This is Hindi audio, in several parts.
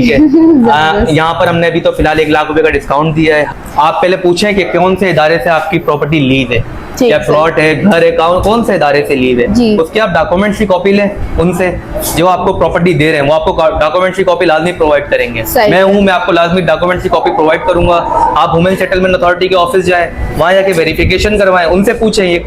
ठीक है। यहाँ पर हमने अभी तो फिलहाल 1 लाख रुपए का डिस्काउंट दिया है। आप पहले पूछें कि कौन से इदारे से आपकी प्रॉपर्टी लीज है, या प्लॉट है, घर है, कौन से इदारे से लीज है, उसके आप डॉक्यूमेंट्स की कॉपी लें उनसे। जो आपको प्रॉपर्टी दे रहे हैं वो आपको डॉक्यूमेंट्स की कॉपी लाजमी प्रोवाइड करेंगे। मैं आपको लाजमी डॉक्यूमेंट्स की कॉपी प्रोवाइड करूंगा। आप वुमेन सेटलमेंट अथॉरिटी के ऑफिस जाए, वहाँ जाके वेरिफिकेशन करवाएं, उनसे पूछें ये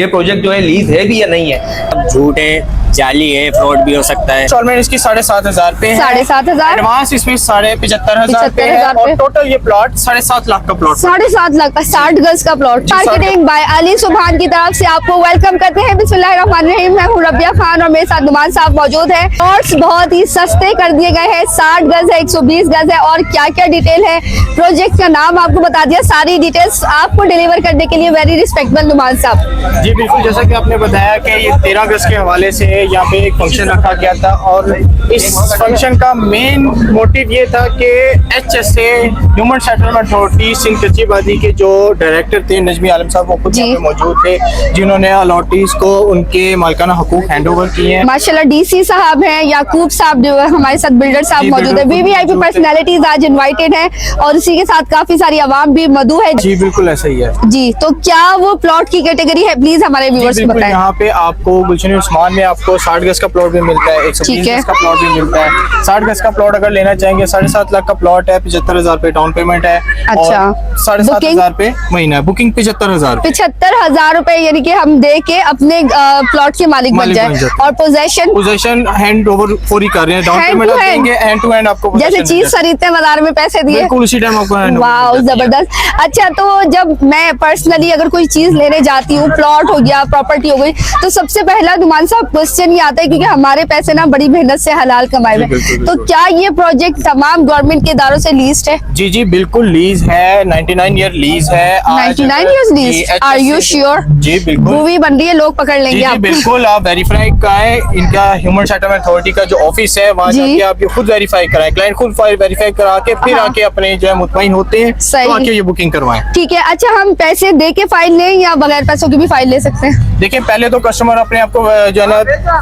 प्रोजेक्ट जो है लीज है भी या नहीं है। झूठ है, जाली है, फ्रॉड भी हो सकता है। इंस्टॉलमेंट इसकी 7,500 पे है, 7,500 एडवांस इसमें 75,000 पे है, और टोटल ये प्लॉट 7.5 लाख का प्लॉट, 7.5 लाख का 60 गज का प्लॉट। मार्केटिंग बाय अली सुभान की तरफ से आपको वेलकम करते हैं। बिस्मिल्लाहिर्रहमानिर्रहीम। मैं हूं रबिया खान और मेरे साथ नुमान साहब मौजूद है। प्लॉट्स बहुत ही सस्ते कर दिए गए हैं, 60 गज है, 120 गज है, और क्या क्या डिटेल है, प्रोजेक्ट का नाम आपको बता दिया, सारी डिटेल्स आपको डिलीवर करने के लिए वेरी रिस्पेक्टेबल नुमान साहब। जी बिल्कुल, जैसा कि आपने बताया कि ये 13 अगस्त के हवाले से यहाँ पे एक फंक्शन रखा गया था, और इस फंक्शन का मेन मोटिव ये था कि HSA human settlement authority Sindh कच्ची आबादी के जो डायरेक्टर थे नजमी आलम साहब, वो खुद यहाँ पे मौजूद थे, जिन्होंने अलॉटीज को उनके मालिकाना हकूक हैंड ओवर किए हैं। माशाल्लाह DC साहब हैं, याकूब साहब जो है हमारे साथ, बिल्डर साहब मौजूद है, VVIP पर्सनैलिटीज आज इनवाइटेड हैं, और इसी के साथ काफी सारी आवाम भी मधु है। जी बिल्कुल ऐसा ही है जी। तो क्या वो प्लॉट की कैटेगरी है, प्लीज हमारे व्यूअर्स को बताएं। यहाँ पे आपको गुलशन उस्मान में आपको 60 गज का प्लॉट भी मिलता है, 120 गज का प्लॉट भी मिलता है। 60 गज का प्लॉट अगर लेना चाहेंगे 7.5 लाख का प्लॉट है, 75,000 पे डाउन पेमेंट है। अच्छा, 7,500 पे महीना, बुकिंग 75,000 रुपए, यानी कि हम दे के अपने प्लॉट के मालिक बन जाए। और पोजेशन हैंड ओवर फौरी कर रहे हैं, डाउन पेमेंट आप देंगे, हैंड टू हैंड आपको जैसे चीज खरीदते हैं बाजार में पैसे दिए, बिल्कुल उसी टाइम आपको। वाह, जबरदस्त। अच्छा, तो जब मैं पर्सनली अगर कोई चीज लेने जाती हूँ, प्लॉट हो गया, प्रॉपर्टी हो गई, तो सबसे पहला नुमान साहब क्वेश्चन ये आता है, क्योंकि हमारे पैसे ना बड़ी मेहनत से हलाल कमाए हुए, तो क्या ये प्रोजेक्ट तमाम गवर्नमेंट के इदारों से लीज्ड है? जी जी बिल्कुल लीज है, 99 ईयर लीज है। 99 years lease, are you sure? जी बिल्कुल, मूवी बन रही है, लोग पकड़ लेंगे आप। बिल्कुल, आप वेरीफाई कराएं, इनका ह्यूमन सेटलमेंट अथॉरिटी का जो ऑफिस है वहाँ जाके आप ये खुद वेरीफाई कराएं, क्लाइंट खुद वेरीफाई करा के फिर आके अपने जो है मुतमईन होते हैं तो आके ये बुकिंग करवाएं। ठीक है। अच्छा, हम पैसे दे के फाइल लें या बगैर पैसों की भी फाइल ले सकते हैं? देखिए, पहले तो कस्टमर अपने आप को जो है ना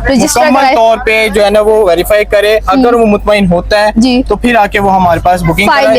मुकम्मल तौर पे जो है ना वो वेरीफाई करे, अगर वो मुतमईन होता है तो फिर आके वो हमारे पास बुकिंग फाइल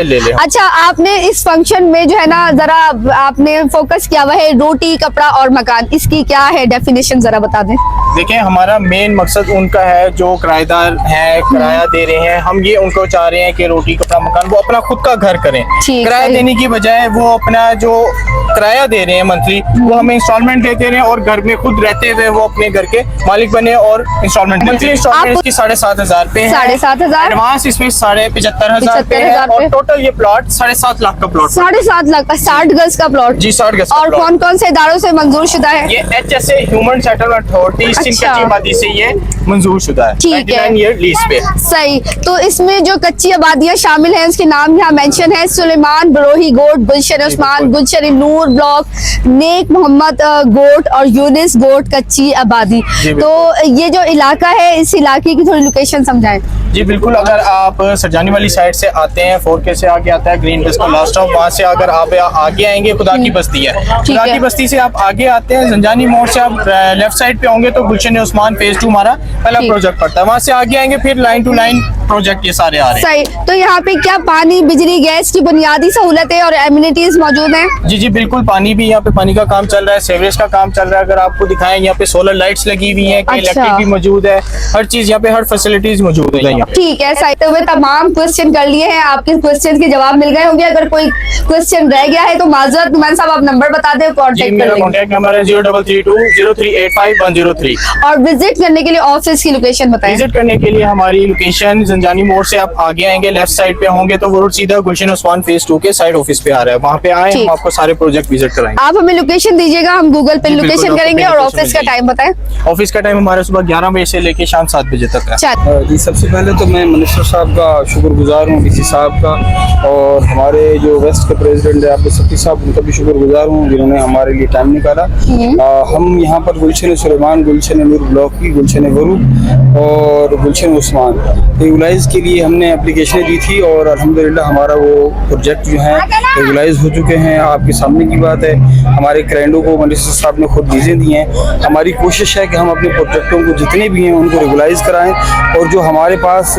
ले ले। अच्छा, आपने इस फंक्शन में जो है ना जरा आपने फोकस किया हुआ है रोटी, कपड़ा और मकान, इसकी क्या है डेफिनेशन, जरा बता दें। देखिए, हमारा मेन मकसद उनका है जो किराएदार है, किराया दे रहे हैं, हम ये उनको चाह रहे हैं कि रोटी, कपड़ा, मकान वो अपना खुद का घर करें। किराया देने की बजाय वो अपना जो किराया दे रहे हैं मंथली, वो हमें इंस्टॉलमेंट देते रहे, और घर में खुद रहते हुए वो अपने घर के मालिक बने और इंस्टॉलमेंट मंथली इंस्टॉलमेंट इसकी 7,500 पे है, 7,500 एडवांस इसमें 75,000 पे है, और टोटल ये प्लॉट 7.5 लाख का प्लॉट, 7.5 लाख का 60 गज का प्लॉट। जी 60 गज। और कौन कौन से इदारों से मंजूर शुदा है? ये HSA human settlement authority Sindh कच्ची आबादी से ये मंजूर शुदा है, 99 ईयर लीज पे। सही। तो इसमें जो कच्ची आबादियां शामिल हैं उसके नाम यहाँ मेंशन है, सुलेमान बरोही गोट, गुलशन उस्मान, गुलशन नूर ब्लॉक, नेक मोहम्मद गोट और यूनिस गोट कच्ची आबादी। तो ये जो इलाका है, इस इलाके की थोड़ी लोकेशन समझाएं। जी बिल्कुल, अगर आप सरजानी वाली साइड से आते हैं, 4K से आगे आता है ग्रीन बस का लास्ट स्टॉप, वहाँ से अगर आप आगे आएंगे खुदा की बस्ती है, खुदा की बस्ती से आप आगे आते हैं, जंजानी मोड़ से आप लेफ्ट साइड पे होंगे तो गुलशन उस्मान फेज 2 हमारा पहला प्रोजेक्ट पड़ता है, वहाँ से आगे आएंगे फिर लाइन टू लाइन प्रोजेक्ट ये सारे आ रहे हैं। सही। तो यहाँ पे क्या पानी, बिजली, गैस की बुनियादी सहूलतें और एमिनिटीज मौजूद हैं? जी जी बिल्कुल, पानी भी यहाँ पे पानी का काम चल रहा है, सेवरेज का काम चल रहा है, अगर आपको दिखाएं यहाँ पे सोलर लाइट्स लगी हुई हैं, इलेक्ट्रिक भी मौजूद है, हर चीज यहाँ पे, हर फैसिलिटीज मौजूद है यहाँ। ठीक है, सही। तो वे तमाम क्वेश्चन कर लिए हैं, आपके क्वेश्चन के जवाब मिल गए होंगे। अगर कोई क्वेश्चन रह गया है तो माजरत, नुमान साहब आप नंबर बता दें, कॉन्टेक्ट कर लेंगे। कॉन्टेक्ट नंबर है 03320385 और विजिट करने के लिए ऑफिस की लोकेशन बताएं। विजिट करने के लिए हमारी लोकेशन जंजानी मोड़ से आप आगे आएंगे, लेफ्ट साइड पे होंगे तो वो रोड सीधा गुलशन उस्मान फेज 2 के साइड ऑफिस पे आ रहा है, वहाँ पे आए, हम आपको सारे प्रोजेक्ट विजिट कराएंगे। आप हमें लोकेशन दीजिएगा, हम गूगल पे लोकेशन करेंगे। और ऑफिस का टाइम बताएं। ऑफिस का टाइम हमारा सुबह 11 बजे से लेके शाम 7 बजे तक है। जी, सबसे पहले तो मैं मिनिस्टर साहब का शुक्रगुजार हूँ, DC साहब का, और हमारे जो वेस्ट के प्रेसिडेंट है आबिद सफ़ी साहब, उनका भी शुक्रगुजार हूँ जिन्होंने हमारे लिए टाइम निकाला। हम यहाँ पर गुलशन सुलेमान, गुलशन नूर ब्लॉक की, गुलशन वरू और गुलशन उस्मान। रेगुलाइज के लिए हमने एप्लीकेशनें दी थी और अल्हम्दुलिल्लाह हमारा वो प्रोजेक्ट जो है रेगुलाइज हो चुके हैं। आपके सामने की बात है, हमारे क्लाइंटों को मिनिस्टर साहब ने खुद वीज़े दिए हैं। हमारी कोशिश है कि हम अपने प्रोजेक्टों को जितने भी हैं उनको रेगुलाइज कराएं और जो हमारे पास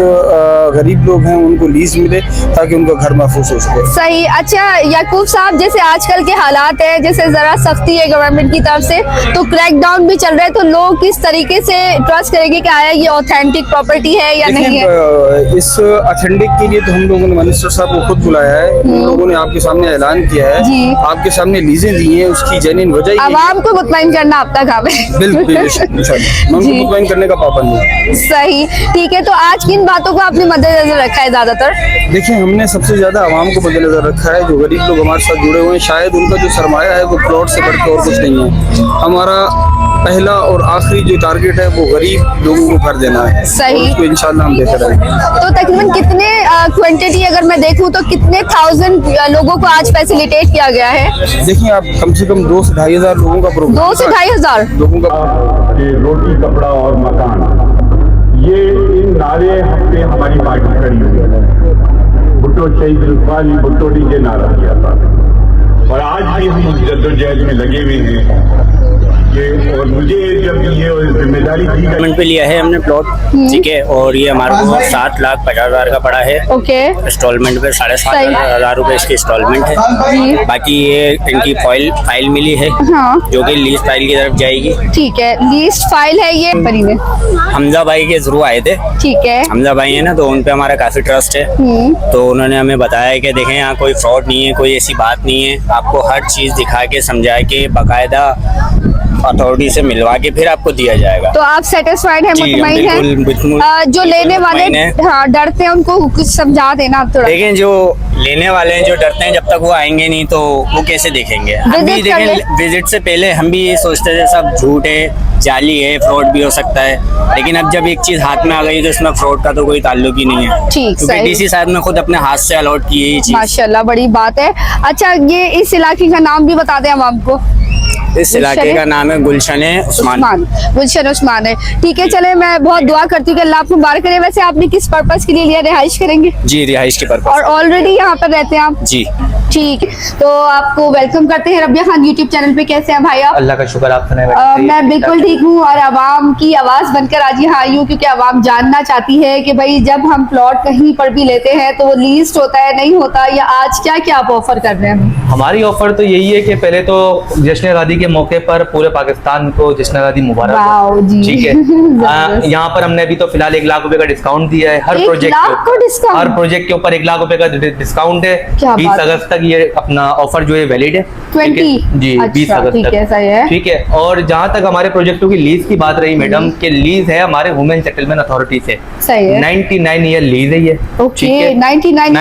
गरीब लोग हैं उनको लीज मिले ताकि उनका घर महफूज हो सके। सही। अच्छा याकूब साहब, जैसे आजकल के हालात है, जैसे जरा सख्ती है गवर्नमेंट की तरफ से, तो क्रैकडाउन भी चल रहा है, तो लोग किस तरीके से ट्रस्ट करेंगे कि आया ये ऑथेंटिक प्रॉपर्टी है या नहीं है? इस ऑथेंटिक के लिए तो हम लोगों ने मिनिस्टर साहब को खुद बुलाया है। उन लोगों ने आपके सामने ऐलान किया है, आपके सामने लीजें दी हैं, उसकी जेन्युइन वजह आवाम को मुतमईन करना आपका काम है। बिल्कुल मैं उनको मुतमईन करने का पाबंद हूँ। सही, ठीक है। तो आज किन बातों को आपने मद्देनजर रखा है ज्यादातर? देखिए, हमने सबसे ज्यादा आवाम को मद्देनजर रखा है। जो गरीब लोग हमारे साथ जुड़े हुए हैं, शायद उनका जो सरमाया है वो प्लॉट से बढ़कर और कुछ नहीं है। हमारा पहला और आखिरी जो टारगेट है वो गरीब लोगों को घर देना है। सही। उसको इंशाल्लाह हम देते रहेंगे। तो तकरीबन कितने क्वांटिटी अगर मैं देखूं तो कितने 1000 लोगों को आज फैसिलिटेट किया गया है? देखिए, आप कम से कम 2 से 2,500 लोगों का प्रोग्राम, 2 से 2,500 लोगों का रोटी, कपड़ा और मकान, ये इन नारे पे हमारी पार्टी खड़ी हुई है। भुट्टो शहीद इकबाल भुट्टो के नारा किया था और आज भी हम उस जद्दोजहद में लगे हुए हैं। और मुझे जब ये जिम्मेदारी दी गवर्नमेंट पे लिया है हमने प्लॉट, ठीक है, और ये हमारे को 7,50,000 का पड़ा है। ओके। इंस्टॉलमेंट पे 7,500 रुपए इसकी इंस्टॉलमेंट है। बाकी ये इनकी फाइल मिली है, हाँ। जो कि लीज फाइल की तरफ जाएगी। ठीक है, लीस्ट फाइल है ये बनी में। हमजा भाई के थ्रू आए थे। ठीक है। हमजा भाई है ना, तो उन पे हमारा काफी ट्रस्ट है। तो उन्होंने हमें बताया कि देखें यहाँ कोई फ्रॉड नहीं है, कोई ऐसी बात नहीं है, आपको हर चीज दिखा के समझा के बाकायदा अथॉरिटी से मिलवा के फिर आपको दिया जाएगा। तो आप सेटिस्फाइड हैं, मुतमईन हैं? जो लेने वाले हाँ डरते हैं उनको कुछ समझा देना आप थोड़ा। देखें, जो लेने वाले हैं जो डरते हैं, जब तक वो आएंगे नहीं तो वो कैसे देखेंगे? हम भी देखें, विजिट से पहले हम भी ये सोचते थे सब झूठ है, जाली है, फ्रॉड भी हो सकता है, लेकिन अब जब एक चीज हाथ में आ गई तो इसमें फ्रॉड का तो कोई ताल्लुक ही नहीं है। ठीक, क्योंकि डीसी साहब ने खुद अपने हाथ से अलॉट की है ये चीज। माशाल्लाह, बड़ी बात है। अच्छा, ये इस इलाके का नाम भी बता दें हम आपको। इस इलाके का नाम है गुलशन उस्मान। गुलशन उस्मान है, ठीक है। चले, मैं बहुत दुआ करती हूँ कि अल्लाह आपको मुबारक करे। वैसे आपने किस पर्पस के लिए लिया? रिहाइश करेंगे? जी, रिहाइश के पर्पस। और ऑलरेडी यहाँ पर रहते हैं आप? जी, ठीक। तो आपको वेलकम करते हैं रबिया खान यूट्यूब चैनल पे। कैसे हैं भाई आप? अल्लाह का शुक्र, आप सुनाएं? मैं बिल्कुल ठीक हूँ और आवाम की आवाज बनकर आज यहाँ आई हूँ, क्योंकि आवाम जानना चाहती है कि भाई जब हम प्लॉट कहीं पर भी लेते हैं तो वो लीस्ट होता है, नहीं होता, या आज क्या क्या आप ऑफर कर रहे हैं? हमारी ऑफर तो यही है कि पहले तो जश्न आज़ादी के मौके पर पूरे पाकिस्तान को जश्न आज़ादी मुबारक हो। ठीक है। यहाँ पर हमने अभी तो फिलहाल 1 लाख रुपए का डिस्काउंट दिया है हर प्रोजेक्ट के ऊपर 1 लाख रुपए का डिस्काउंट है। 20 अगस्त तक ये अपना ऑफर जो है वैलिड है। 20 जी, 20 अगस्त तक। ठीक है। और जहाँ तक हमारे प्रोजेक्टों की लीज की बात रही मैडम, के लीज है हमारे वुमेन सेटलमेंट अथॉरिटी से। 99 ईयर लीज है ये। 99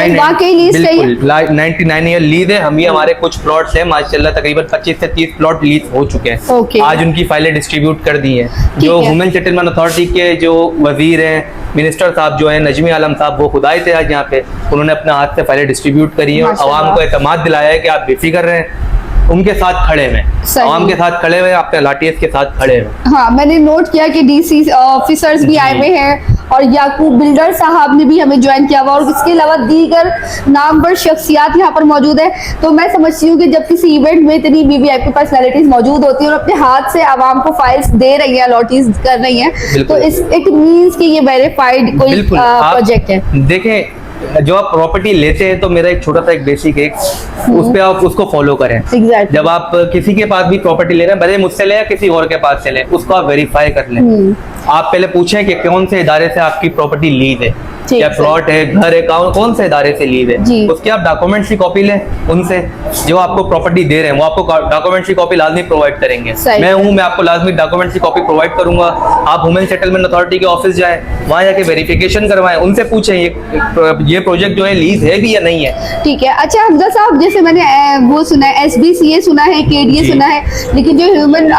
ईयर लीज है। हम ये हमारे कुछ प्लॉट्स है माशाल्लाह तकरीबन 25 से 30 प्लॉट लीज हो चुके हैं। आज उनकी फाइलें डिस्ट्रीब्यूट कर दी हैं। जो वुमेन सेटलमेंट अथॉरिटी के जो वजीर हैं, मिनिस्टर साहब जो है नजमी आलम साहब, वो खुद आए थे आज यहाँ पे। उन्होंने अपने हाथ से फाइलें डिस्ट्रीब्यूट करी है और आवाम को एतमाद दिलाया है कि आप बेफिक्र रहें, उनके साथ खड़े हुए, आवाम के साथ खड़े हुए, आपके लाठीज के साथ खड़े हुए। हाँ, मैंने नोट किया कि डीसी ऑफिसर्स भी आए हुए हैं और याकूब बिल्डर साहब ने भी हमें ज्वाइन किया हुआ, और इसके अलावा दीगर नामवर शख्सियात यहाँ पर मौजूद है। तो मैं समझती हूँ कि जब किसी इवेंट में इतनी वीवीआईपी पर्सनैलिटीज मौजूद होती है और अपने हाथ से आवाम को फाइल्स दे रही है, अलॉटीज कर रही है, तो इस एक मीन्स की ये वेरीफाइड कोई प्रोजेक्ट है। देखें, जो आप प्रॉपर्टी लेते हैं तो मेरा एक छोटा सा एक बेसिक है, उस पे आप उसको फॉलो करें। जब आप किसी के पास भी प्रॉपर्टी ले रहे हैं, भले मुझसे लें या किसी और के पास से लें, उसको आप वेरीफाई कर लें। आप पहले पूछें कि कौन से इदारे से आपकी प्रॉपर्टी लीज है, या प्लॉट है, घर है, कौन से इदारे से लीज है। उसकी आप डॉक्यूमेंट्स की कॉपी लें उनसे, जो आपको प्रॉपर्टी दे रहे हैं वो आपको डॉक्यूमेंट्स की कॉपी लाजमी प्रोवाइड करेंगे। मैं आपको लाजमी डॉक्यूमेंट्स की कॉपी प्रोवाइड करूंगा। आप वुमेन सेटलमेंट अथॉरिटी के ऑफिस जाएं, वहां जाके वेरिफिकेशन करवाएं, उनसे पूछें ये प्रोजेक्ट जो है लीज है भी या नहीं है। ठीक है। अच्छा हमजा साहब, जैसे मैंने वो सुना है, SBCA सुना है, KDA सुना है, लेकिन जो ह्यूमन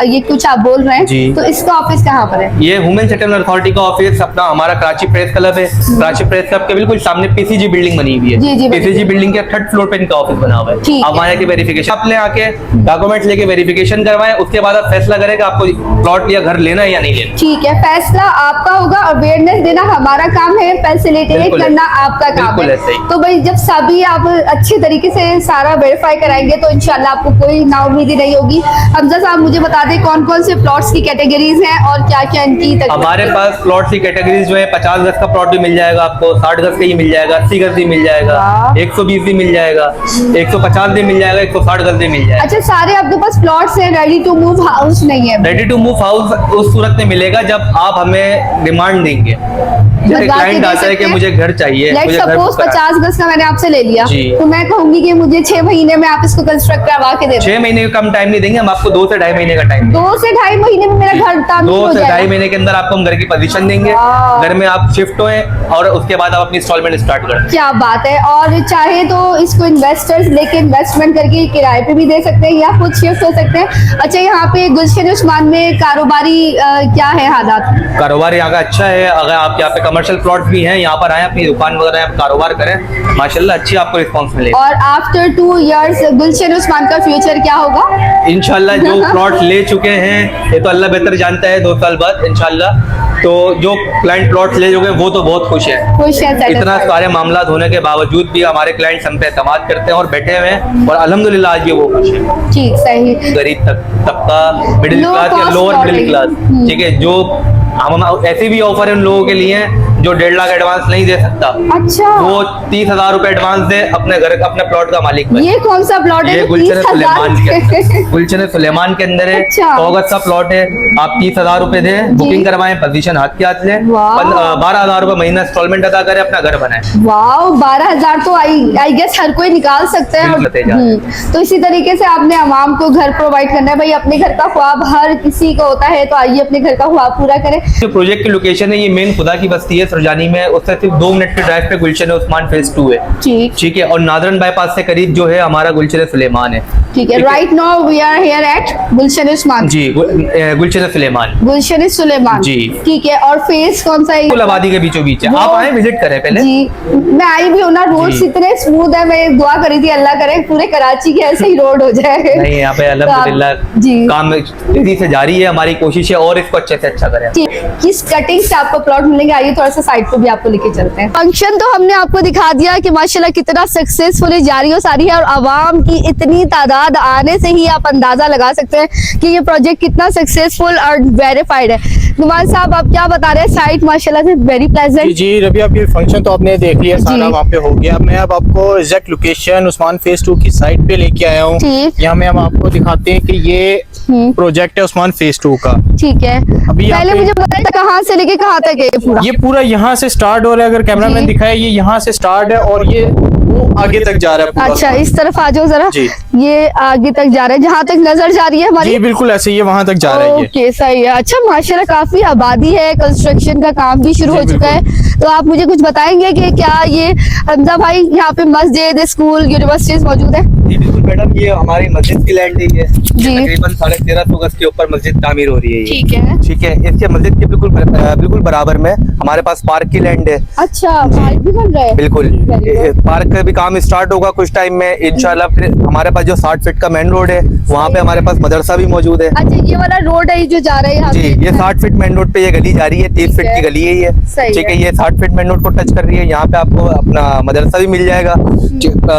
ये कुछ आप बोल रहे हैं, तो इसका ऑफिस कहाँ पर है? ये वुमेन सेटलमेंट अथॉरिटी का ऑफिस अपना हमारा कराची प्रेस क्लब है, कराची प्रेस क्लब के बिल्कुल सामने पीसीजी बिल्डिंग बनी हुई जी, जी, है। बनी पीसीजी बिल्डिंग के 3rd फ्लोर पे इनका ऑफिस बना हुआ है। ठीक आप है। वहाँ के वेरिफिकेशन आप ले आके डॉक्यूमेंट्स लेके वेरिफिकेशन करवाएं, उसके बाद आप फैसला करें कि आपको प्लॉट या घर लेना है या नहीं लेना। ठीक है, फैसला आपका होगा, अवेयरनेस देना हमारा काम है, फैसिलिटेट बिल्कुल करना आपका काम बिल्कुल है। ऐसे ही। तो भाई जब सभी आप अच्छे तरीके से सारा वेरीफाई कराएंगे तो इंशाल्लाह आपको कोई नाउम्मीदी नहीं होगी। हमजा साहब मुझे बता दें कौन कौन से प्लॉट्स की कैटेगरीज हैं और क्या क्या इनकी हमारे पास प्लॉट की कैटेगरीज जो है 50 गज का प्लॉट भी मिल जाएगा आपको, 60 गज का ही मिल जाएगा, 80 गज भी मिल जाएगा, वाह। 120 भी मिल जाएगा, 150 भी मिल जाएगा, 160 गज भी मिल जाएगा। अच्छा, सारे आपके पास प्लॉट्स हैं, रेडी टू मूव हाउस नहीं है? रेडी टू मूव हाउस उस सूरत में मिलेगा जब आप हमें डिमांड देंगे। जैसे बनवा के क्लाइंट दे आता है सकते कि हैं? मुझे घर चाहिए, लेट मुझे घर सपोज बुक करा। 50 गज का मैंने आपसे ले लिया, जी। तो मैं कहूंगी कि मुझे 6 महीने में आप इसको कंस्ट्रक्ट करवा के दे दो। 6 महीने का कम टाइम नहीं देंगे हम आपको, 2 से ढाई महीने का टाइम 2 से ढाई महीने में मेरा घर तामीर 2 हो से ढाई जाएगा। महीने के अंदर आपको हम घर की पोजीशन देंगे, वाह। घर में आप शिफ्ट होए और उसके बाद आप अपनी इंस्टॉलमेंट स्टार्ट करें। क्या बात है। और चाहे तो इसको इन्वेस्टर्स लेके इन्वेस्टमेंट करके किराए पे भी दे सकते हैं या खुद शिफ्ट हो सकते हैं। अच्छा, यहाँ पे गुलशन उस्मान में कारोबारी क्या है हालात? कारोबार यहाँ का अच्छा है। अगर आप यहाँ पे कमर्शियल प्लॉट भी हैं, यहाँ पर आए अपनी दुकान वगैरह आप कारोबार करें, माशाल्लाह अच्छी आपको रिस्पांस मिलेगा। और आफ्टर 2 इयर्स गुलशन उस्मान का फ्यूचर क्या होगा? इंशाल्लाह जो प्लॉट ले चुके हैं ये तो अल्लाह बेहतर जानता है, 2 साल बाद इंशाल्लाह तो जो क्लाइंट प्लॉट ले चुके हैं वो तो बहुत खुश है। खुश है, इतना satisfied। सारे मामला होने के बावजूद भी हमारे क्लाइंट्स हम पे एतमाद करते हैं और बैठे हुए हैं और अल्हम्दुलिल्लाह आज भी वो खुश है। ठीक, सही। गरीब तबका, मिडिल Low क्लास या cost lower middle plotting। Class, ठीक है, जो हम ऐसे भी ऑफर है उन लोगों के लिए जो 1.5 लाख एडवांस नहीं दे सकता, अच्छा, वो 30,000 रुपए एडवांस दे, अपने घर अपने प्लॉट का मालिक बने। ये कौन सा प्लॉट है? ये जो गुलशन 30,000 सुलेमान के अंदर, गुलशन सुलेमान के अंदर है। अच्छा। 100 गज का प्लॉट है, आप 30,000 रुपए दें, बुकिंग करवाएं, पोजीशन हाथ के हाथ लें, वाह। 12,000 रुपए महीना इंस्टॉलमेंट अदा करें, अपना घर बनाए। वाओ, 12,000 तो आई गेस हर कोई निकाल सकता है। बिल्कुल तेज है। तो इसी तरीके से आपने आवाम को घर प्रोवाइड करना है। भाई अपने घर का ख्वाब हर किसी को होता है, तो आइए अपने घर का ख्वाब पूरा करें। जो प्रोजेक्ट की लोकेशन है ये मेन खुदा की बस्ती है सुरजानी में, उससे सिर्फ 2 मिनट के ड्राइव पे गुलशन उस्मान फेज 2 है। ठीक, ठीक है, और नादरन बाईपास से करीब जो है हमारा गुलशन सुलेमान है। ठीक है। Right now we are here at Gulshan Usman. जी, गुलशन सुलेमान गुलशन सुलेमान जी। ठीक है। और फेस कौन सा है? कुल आबादी के बीचों बीच है। वो- आप आए विजिट करें पहले। जी, मैं आई भी हूँ ना, रोड्स जी। इतने स्मूथ है, मैं दुआ करी थी अल्लाह करे पूरे कराची के ऐसे ही रोड हो जाए। नहीं, यहाँ पे तो अल्हम्दुलिल्लाह जी। काम तेजी से जारी है, हमारी कोशिश है और इसको अच्छे से अच्छा करें। ठीक, किस कटिंग से आपको प्लॉट मिलेंगे? आइए थोड़ा सा साइड पे भी आपको लेके चलते हैं। फंक्शन तो हमने आपको दिखा दिया कि माशाल्लाह कितना सक्सेसफुली जारी हो सारी है, और आवाम की इतनी तादाद आने से ही आप अंदाजा लगा सकते हैं कि ये प्रोजेक्ट कितना सक्सेसफुल और वेरीफाइड है। नुमान साहब, आप क्या बता रहे हैं? साइट माशाल्लाह से वेरी जी प्लेजेंट। जी रबी, आप ये फंक्शन तो आपने देख लिया सारा, जी। वहाँ पे हो गया। अब मैं अब आपको एग्जैक्ट लोकेशन उस्मान फेज 2 की साइट पे लेके आया हूँ। ठीक। यहाँ में हम आपको दिखाते हैं कि ये प्रोजेक्ट है उस्मान फेज 2 का। ठीक है, अभी यहाँ पहले पे- मुझे बताइए कहाँ से लेके कहाँ तक है ये पूरा? ये पूरा यहाँ से स्टार्ट हो रहा है, अगर कैमरामैन जी। दिखाए, ये यहाँ से स्टार्ट है और ये वो आगे तक जा रहा है पूरा। अच्छा, इस तरफ आ जाओ जरा। जी। ये आगे तक जा रहा है, जहाँ तक नजर जा रही है हमारी। जी बिल्कुल ऐसे ही, ये वहाँ तक जा रहा है ये। ओके, सही है। अच्छा, माशाल्लाह काफी आबादी है, कंस्ट्रक्शन का काम भी शुरू जी, हो चुका है। तो आप मुझे कुछ बताएंगे कि क्या ये हमजा भाई यहाँ पे मस्जिद, स्कूल, यूनिवर्सिटीज मौजूद है? जी बिल्कुल मैडम, ये हमारी मस्जिद की लैंड है। ये जी। तकरीबन 1350 गज के ऊपर मस्जिद तामीर हो रही है। ये ठीक है। ठीक है, इसके मस्जिद के बिल्कुल बराबर में हमारे पास पार्क की लैंड है। अच्छा, पार्क भी बन रहा है? बिल्कुल, Very good। पार्क का भी काम स्टार्ट होगा कुछ टाइम में इंशाल्लाह। फिर हमारे पास जो 60 फीट का मेन रोड है वहाँ पे हमारे पास मदरसा भी मौजूद है। अच्छा, ये वाला रोड है जो जा रहा है यहाँ जी, पे? ये 60 फीट मेन रोड पे ये गली जा रही है, 30 ठीक फीट है। की गली है ये। सही ठीक है, है। ये 60 फीट मेन रोड को टच कर रही है। यहाँ पे आपको अपना मदरसा भी मिल जाएगा।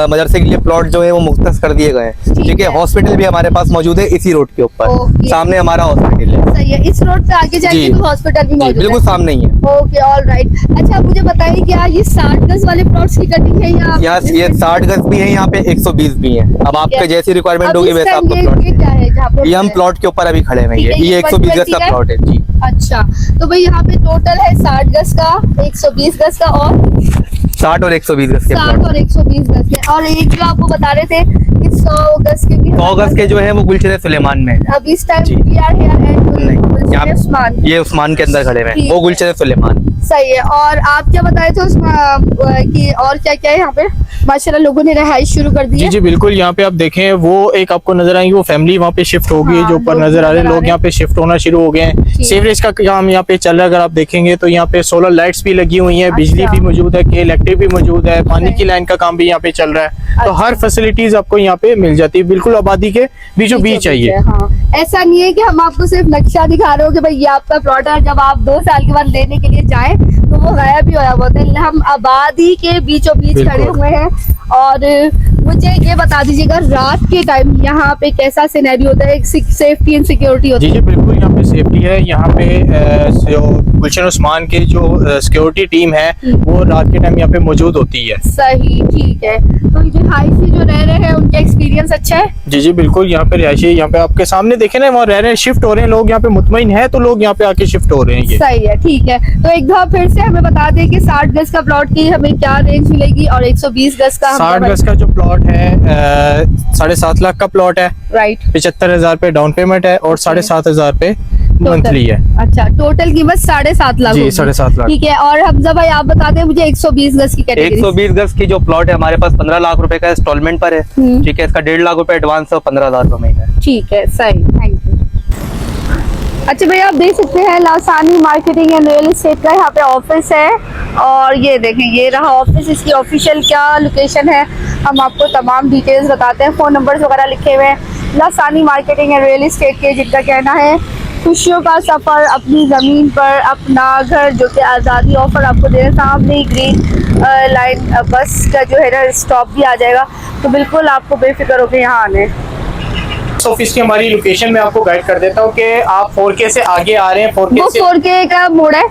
मदरसे के लिए प्लॉट जो है वो मुख्तस कर दिए गए हैं। ठीक है, हॉस्पिटल भी हमारे पास मौजूद है इसी रोड के ऊपर, ओके। सामने हमारा हॉस्पिटल है। सही है, इस रोड से आगे जाके जी। तो हॉस्पिटल भी जी, मौजूद बिल्कुल है। सामने ही है। Okay, all right. अच्छा, आप मुझे बताइए क्या ये 60 गज वाले प्लॉट्स की कटिंग है या यहाँ ये 60 गज भी है, यहाँ पे 120 भी है। अब आपके जैसी रिक्वायरमेंट होगी वैसा आपको प्लॉट ये क्या है जहाँ पे ये हम प्लॉट के ऊपर अभी खड़े हैं। ठीक है, ये ये 120 गज 120 का है? प्लॉट है जी। अच्छा, तो भाई यहाँ पे टोटल है 60 गज का, 120 गज का और 60 और 120 गज के 60 प्लॉट। और 120 गज के। और एक जो आपको बता रहे थे कि 100 गज के भी 100 गज के जो है वो गुलशन सुलेमान में है। अब इस टाइम जी। वी आर हियर एट नहीं, गुलशन यहाँ उस्मान। ये उस्मान के अंदर खड़े हुए हैं, ठीक वो है। गुलशन सुलेमान। सही है। और आप क्या बताए थे उसमें कि और क्या क्या है यहाँ पे? माशाल्लाह लोगों ने रहाइश शुरू कर दी जी है। जी बिल्कुल, यहाँ पे आप देखें वो एक आपको नजर आएंगी वो फैमिली वहाँ पे शिफ्ट हो गई है, हाँ, जो ऊपर लोग नजर आ रहे हैं, नजर आ लोग रहे यहाँ पे शिफ्ट होना शुरू हो गए हैं। सीवरेज का काम यहाँ पे चल रहा है, अगर आप देखेंगे तो यहाँ पे सोलर लाइट्स भी लगी हुई हैं, बिजली अच्छा। भी मौजूद है, के इलेक्ट्रिक भी मौजूद है, पानी की लाइन का काम भी यहाँ पे चल रहा है। तो हर फैसिलिटीज आपको यहाँ पे मिल जाती है, बिल्कुल आबादी के बीचों बीच चाहिए। हाँ। ऐसा नहीं है कि हम आपको सिर्फ नक्शा दिखा रहे हो कि भाई ये आपका प्लॉट है, जब आप 2 साल के बाद लेने के लिए जाएं तो वो गायब भी होया होता है। हम आबादी के बीचों बीच खड़े हुए हैं। और मुझे ये बता दीजिएगा रात के टाइम यहाँ पे कैसा सिनेरियो होता है, सेफ्टी एंड सिक्योरिटी होती जी जी बिल्कुल, यहाँ पे सेफ्टी है। यहाँ पे जो गुलशन उस्मान की जो सिक्योरिटी टीम है वो रात के टाइम यहाँ पे मौजूद होती है। सही, ठीक है। तो ये जो रिहायशी जो रह रहे हैं उनका एक्सपीरियंस अच्छा है? जी जी बिल्कुल, यहाँ पे रिहायशी यहाँ पे आपके सामने देखे ना, वहाँ रह रहे हैं, शिफ्ट हो रहे हैं लोग, यहाँ पे मुतमईन है तो लोग यहाँ पे आके शिफ्ट हो रहे हैं। ये सही है, ठीक है। तो एक दफा फिर से हमें बता दें कि 60 गज का प्लॉट की हमें क्या रेंज मिलेगी और 120 गज का? 60 गज का जो प्लॉट है 7.5 लाख का प्लॉट है, राइट। 75,000 पे डाउन पेमेंट है और 7,500 पे मंथली है। अच्छा, टोटल कीमत 7.5 लाख जी, होगी। 7.5 लाख। ठीक है। और हमजा भाई आप बता दें मुझे 120 गज की कैटेगरी। 120 गज की जो प्लॉट है हमारे पास 15 लाख रुपए का इंस्टॉलमेंट पर है। ठीक है, इसका 1.5 लाख रुपए एडवांस और 15,000 रुपए महीना है। ठीक है, सही, थैंक यू। अच्छा भैया आप देख सकते हैं लासानी मार्केटिंग एंड रियल एस्टेट का यहाँ पे ऑफिस है। और ये देखें, ये रहा ऑफिस, इसकी ऑफिशियल क्या लोकेशन है हम आपको तमाम डिटेल्स बताते हैं। फ़ोन नंबर्स वगैरह लिखे हुए हैं लासानी मार्केटिंग एंड रियल एस्टेट के, जिनका कहना है खुशियों का सफ़र अपनी ज़मीन पर, अपना घर जो कि आज़ादी ऑफर आपको दे रहे हैं। सामने ही ग्रीन लाइन बस का जो है ना स्टॉप भी आ जाएगा, तो बिल्कुल आपको बेफिक्र होकर यहाँ आने। ऑफिस की हमारी लोकेशन में आपको गाइड कर देता हूँ कि आप 4K से आगे आ रहे हैं, 4K का मोड़ है।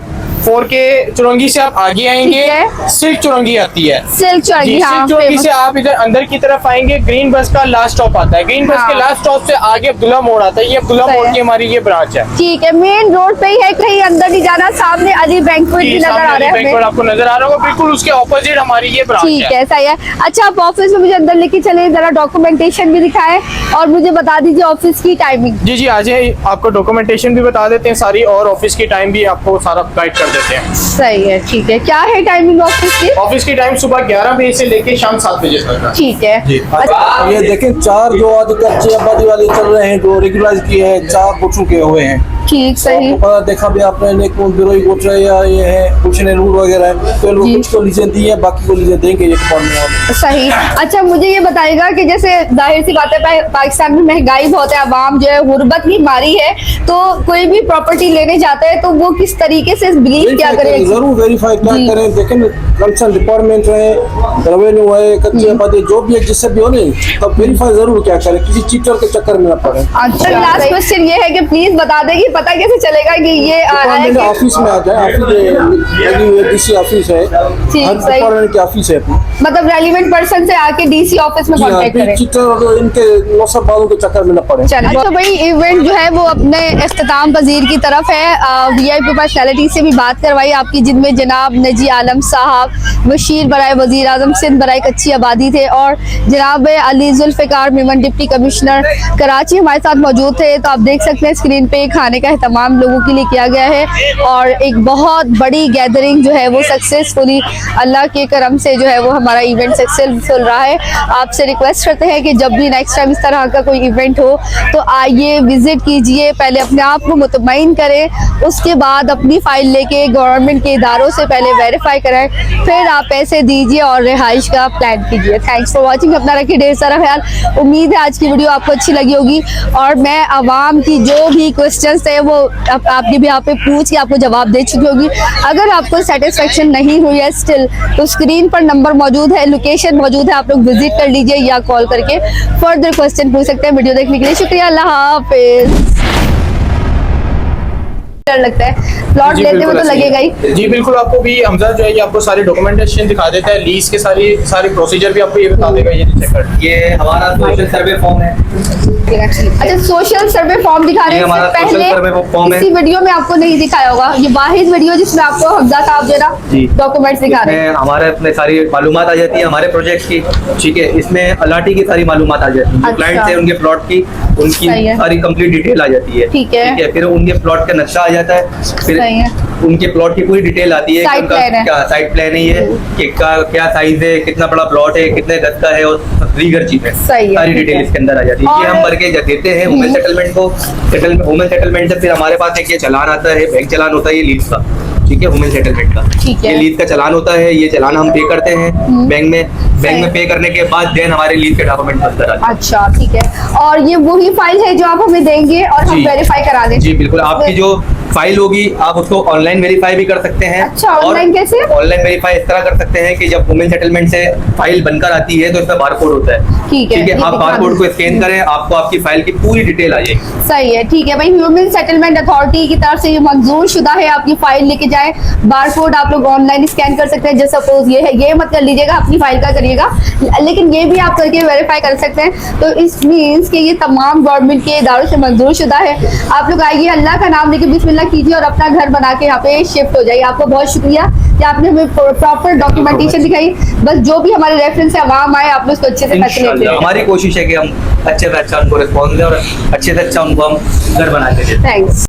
4K चुरंगी से आप आगे आएंगे, सिल्क चुरंगी आती है। सिल्क चुरंगी, हाँ, सिल्क चुरंगी से आप इधर अंदर की तरफ आएंगे, ग्रीन बस का लास्ट स्टॉप आता है। ग्रीन बस के लास्ट स्टॉप से आगे अब्दुल्ला मोड़ आता है। ये अब्दुल्ला मोड़ की हमारी ये ब्रांच है। ठीक है, मेन रोड पे ही है, कहीं अंदर नहीं जाना। सामने अली बैंक्वेट भी नजर आ रहा है, आपको नजर आ रहा होगा, बिल्कुल उसके ऑपोजिट हमारी ये ब्रांच है। ठीक है, सही है। अच्छा, आप ऑफिस में मुझे अंदर लेके चले, जरा डॉक्यूमेंटेशन भी दिखाएं और मुझे बता दीजिए ऑफिस की टाइमिंग। जी जी, आज आपको डॉक्यूमेंटेशन भी बता देते हैं सारी, और ऑफिस की टाइम भी आपको सारा गाइड कर देते हैं। सही है, ठीक है। क्या है टाइमिंग ऑफिस की? ऑफिस की टाइम सुबह 11 बजे से लेके शाम 7 बजे तक। ठीक है जी। अच्छा, ये देखें 4 जो आज कच्ची आबादी वाले चल रहे हैं, जो रेगुलराइज किए हैं, 4 हो चुके हुए हैं। ठीक, सही। तो पता देखा भी आपने नेकून बिरोई गोचरा या ये है कुछ ने रूल वगैरह है, तो लोग कुछ को लीजें दी है, बाकी को लीजें देंगे ये डिपार्टमेंट। सही। अच्छा, मुझे ये बताइएगा कि जैसे जाहिर सी बात है पाकिस्तान में महंगाई बहुत है, आवाम जो है गुर्बत की मारी है, तो कोई भी प्रॉपर्टी लेने जाता है तो वो किस तरीके से बिलीव क्या करे? जरूर वेरीफाई क्या करें, देखें कंसर्न डिपार्टमेंट है, रेवेन्यू है, कच्ची आबादी जो भी है, जिससे भी हो नहीं, तब वेरीफाई जरूर क्या करें, किसी चीटर के चक्कर में ना पड़े। अच्छा, लास्ट क्वेश्चन ये है कि प्लीज बता दें कि पता कैसे चलेगा कि ये ऑफिस में आ जाए, डीसी ऑफिस है, हर डिपार्टमेंट की ऑफिस है, मतलब रेलिवेंट पर्सन से आके डीसी ऑफिस में कांटेक्ट करें, चीटर इनके नौसब बालों के चक्कर में ना पड़े। अच्छा भाई, इवेंट जो है वो अपने इख्तिताम पजीर की तरफ है। वीआईपी पर्सनैलिटी से भी बात करवाई आपकी, जिनमें जनाब नजी आलम साहब, बशीर बराए वजीर आजम सिंध बराए कच्ची आबादी थे, और जनाब अली जुल्फ़िकार मेमन डिप्टी कमिश्नर कराची हमारे साथ मौजूद थे। तो आप देख सकते हैं स्क्रीन पे खाने का तमाम लोगों के लिए किया गया है, और एक बहुत बड़ी गैदरिंग जो है वो सक्सेसफुली अल्लाह के करम से जो है वो हमारा इवेंट सक्सेसफुल रहा है। आपसे रिक्वेस्ट करते हैं कि जब भी नेक्स्ट टाइम इस तरह का कोई इवेंट हो तो आइए, विजिट कीजिए, पहले अपने आप को मुतमईन करें, उसके बाद अपनी फाइल लेके गवर्नमेंट के इदारों से पहले वेरीफाई कराएं, फिर आप पैसे दीजिए और रिहाइश का प्लान कीजिए। Thanks for watching. अपना रखिए ढेर सारा ख्याल। उम्मीद है आज की वीडियो आपको अच्छी लगी होगी, और मैं आवाम की जो भी क्वेश्चंस थे वो आपने भी यहाँ पे पूछ के आपको जवाब दे चुकी होगी। अगर आपको सेटिस्फेक्शन नहीं हुई है स्टिल, तो स्क्रीन पर नंबर मौजूद है, लोकेशन मौजूद है, आप लोग विजिट कर लीजिए या कॉल करके फर्दर क्वेश्चन पूछ सकते हैं। वीडियो देखने के लिए शुक्रिया, अल्लाह हाफिज। डर लगता है प्लॉट लेते हुए तो लगेगा ही। जी बिल्कुल, आपको भी हमजा जो है ये आपको सारी डॉक्यूमेंटेशन दिखा देता है, लीज के सारी प्रोसीजर भी आपको ये बता देगा। ये चेक कर, ये हमारा सोशल सर्वे फॉर्म है। अच्छा, सोशल सर्वे फॉर्म दिखा रहे हैं, पहले इसी वीडियो में आपको नहीं दिखाया होगा, ये वाहिद वीडियो जिसमें आपको हमजा साहब जो ना डॉक्यूमेंट्स दिखा रहे हैं। हमारे अपने सारी मालूमात आ जाती है हमारे प्रोजेक्ट की, ठीक है, इसमें अलाटी की सारी मालूमात आ जाती है, क्लाइंट से उनके प्लॉट की उनकी सारी कंप्लीट डिटेल आ जाती है, ठीक है, फिर उनके प्लॉट का नक्शा आ जाता है, फिर उनके प्लॉट की पूरी डिटेल आती है कि Site उनका plan है। क्या साइट प्लान है ये, कि क्या साइज है, कितना बड़ा प्लॉट है, कितने गज का है, और दीगर चीजें सही है, सारी ठीक डिटेल है। इसके अंदर आ जाती है। ये और- हम भर के देते हैं वुमेन सेटलमेंट को। वुमेन सेटलमेंट से फिर हमारे पास एक ये चालान आता है, बैंक चालान होता है ये लीज का, ठीक है, वुमेन सेटलमेंट का। ठीक है। ये लीज का चालान होता है, ये चालान हम पे करते हैं बैंक में पे करने के बाद देन हमारे लीज के डॉक्यूमेंट अंदर आते हैं। अच्छा ठीक है, और ये वही फाइल है जो आप हमें देंगे और हम जी। वेरीफाई करा दें। जी बिल्कुल, आपकी जो फाइल होगी आप उसको ऑनलाइन वेरीफाई भी कर सकते हैं। अच्छा, ऑनलाइन कैसे? ऑनलाइन वेरीफाई इस तरह कर सकते हैं कि जब वुमेन सेटलमेंट से फाइल बनकर आती है तो इसमें बारकोड होता है। ठीक है, ये आप दिखा बारकोड को दो। स्कैन करें, आपको आपकी फाइल की पूरी डिटेल आ जाएगी। सही है, ठीक है भाई, ह्यूमन सेटलमेंट अथॉरिटी की तरफ से ये मंजूर शुदा है, आपकी फाइल लेके जाए, बारकोड आप लोग ऑनलाइन स्कैन कर सकते हैं। जैसे सपोज ये है, ये मत कर लीजिएगा, अपनी फाइल का करिएगा, लेकिन ये भी आप करके वेरीफाई कर सकते हैं। तो इस मीन्स कि ये तमाम गवर्नमेंट के इदारों से मंजूर शुदा है। आप लोग आइए, अल्लाह का नाम लेके बिस्मिल्लाह कीजिए और अपना घर बना के यहाँ पे शिफ्ट हो जाइए। आपको बहुत शुक्रिया कि आपने हमें प्रॉपर डॉक्यूमेंटेशन दिखाई। बस जो भी हमारे रेफरेंस से आवाम आए, आप लोग उसको अच्छे से फैसिलिटेट इंशाल्लाह हमारी कोशिश है कि हम अच्छे से अच्छा उनको रिस्पॉन्स दें और अच्छे से अच्छा उनको हम घर बना के दें। थैंक्स।